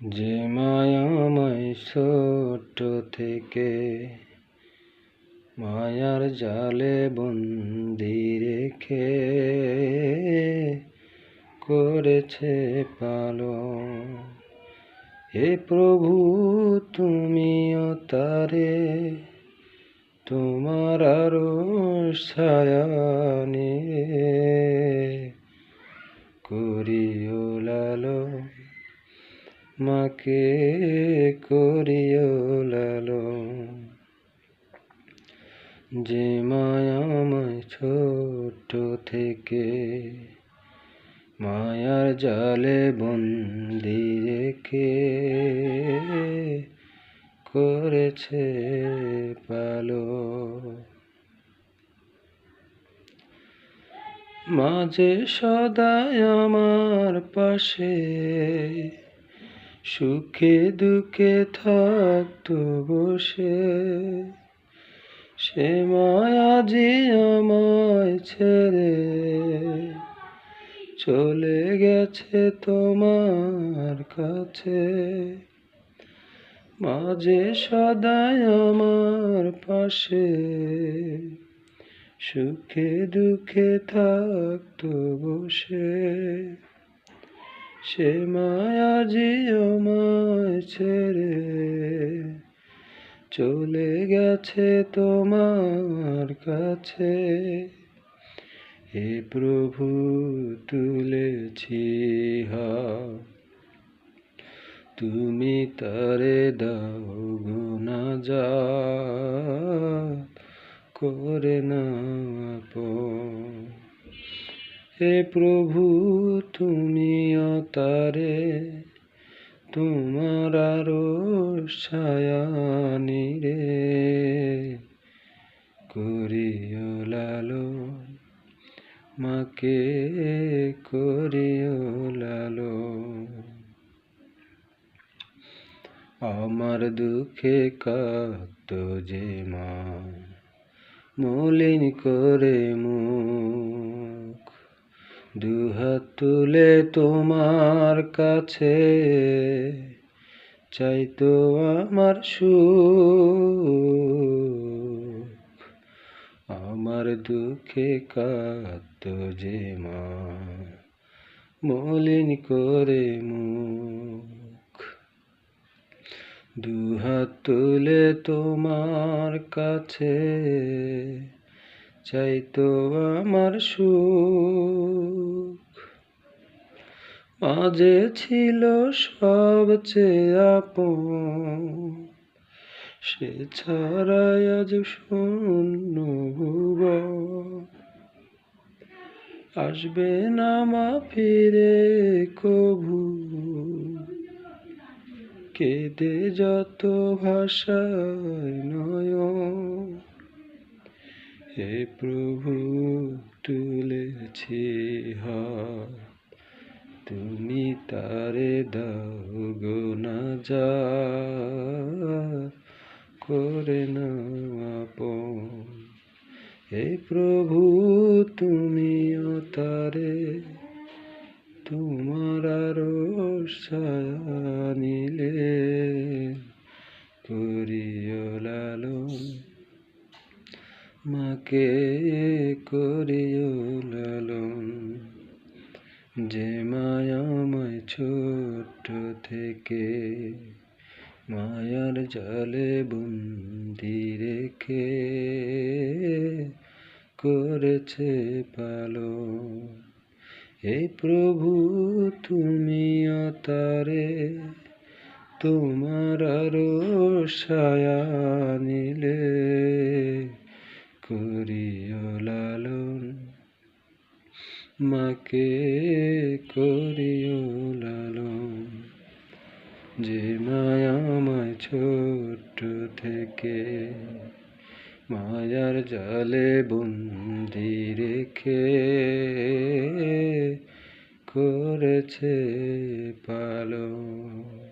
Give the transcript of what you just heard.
যে মায়াময় ছোট থেকে মায়ার জালে বন্দি রেখে করেছে পালন। হে প্রভু তুমিও তারে তোমার আরশ ছায়া নিয়ে করিও লালন, মাকে করিও লালন। যে মায়াময় ছোট থেকে মায়ার জালে বন্দি রেখে করেছে পালন। মাঝে সদাই আমার পাশে সুখে দুঃখে থাকতো বসে, সে মায়া যে আমায় ছেড়ে চলে গেছে তোমার কাছে। মাঝে সদাই আমার পাশে সুখে দুঃখে থাকতো বসে, সে মায়া যে আমায় ছেড়ে চলে গেছে তোমার কাছে। হে প্রভু তুলেছি হাত, তুমি তারে দাও গুনাজাত করে না আপন। হে প্রভু তুমিও তারে তোমার আরশ ছায়া নিয়ে করিও লালন, মাকে করিও লালন। আমার দুঃখে কাঁদতো যে মা মলিন করে মুখ, দুহাত তুলে তোমার কাছে চাইতো আমার সুখ। আমার দুঃখে কাঁদতো যে মা মলিন করে মুখ, দুহাত তুলে তোমার কাছে চাইতো আমার সুখ। মাঝে ছিল সবচেয়ে আপন, সে ছাড়াই আজ শূন্য ভুবন। আসবে না মা ফিরে কভু, কেঁদে যত ভাষায় নয়ন। হে প্রভু তুলেছি হাত, তুমি তারে দাও গুনাজাত করে না আপন। হে প্রভু তুমিও তারে তোমার আরশ ছায়া নিলে করিও লালন, মাকে করিও লালন। যে মায়াময় ছোট থেকে মায়ার জালে বন্দি রেখে করেছে পালন। হে প্রভু তুমিও তারে তোমার আরশ ছায়া নিলে করিও লালন, মাকে করিও লালন। যে মায়াময় ছোট থেকে মায়ার জালে বন্দি রেখে করেছে পালন।